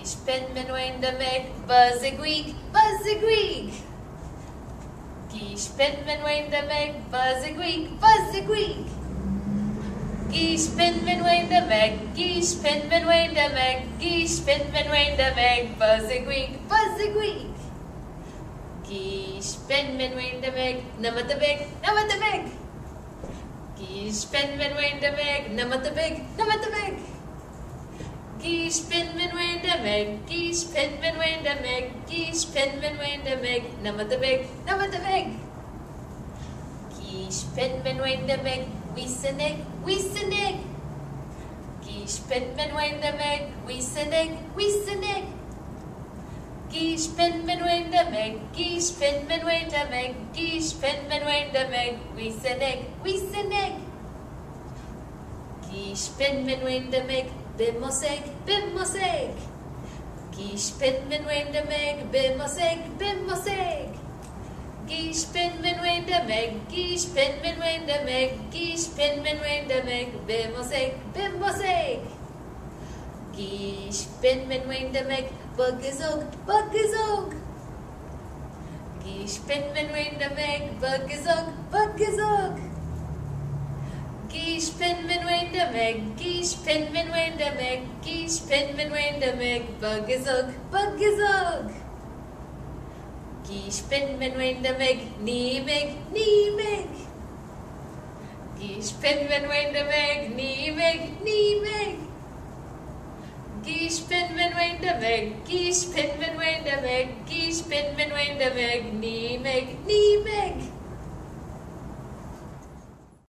Giishpin, Minwendameg, bazigwii, bazigwii. Giishpin, Minwendameg, bazigwii, bazigwii. Giishpin, Minwendameg, Giishpin, Minwendameg, Giishpin, Minwendameg, bazigwii, bazigwii. Giishpin, Minwendameg, namadabi, namadabi. Giishpin, Minwendameg, namadabi, namadabi. Giishpin, Minwendameg, Giishpin, Minwendameg, Giishpin, Minwendameg, namadabi, namadabi. Giishpin, Minwendameg, wiisini, wiisini. Giishpin, Minwendameg, wiisini, wiisini. Giishpin, Minwendameg, Giishpin, Minwendameg, Giishpin, Minwendameg, wiisini, wiisini. Giishpin, Minwendameg, bimose, bimose. Giishpin, Minwendameg, bimose, bimose. Giishpin, Minwendameg, Giishpin, Minwendameg, Giishpin, Minwendameg, bimose, bimose. Giishpin, Minwendameg, bagizo, bagizo. Giishpin, Minwendameg, bagizo, bagizo. Giishpin, Minwendameg, Giishpin, Minwendameg, Giishpin, Minwendameg, bagizo, bagizo. Giishpin, Minwendameg, niimi, niimi. Giishpin, Minwendameg, niimi, niimi. Giishpin, Minwendameg, Giishpin, Minwendameg, Giishpin, Minwendameg, niimi, niimi.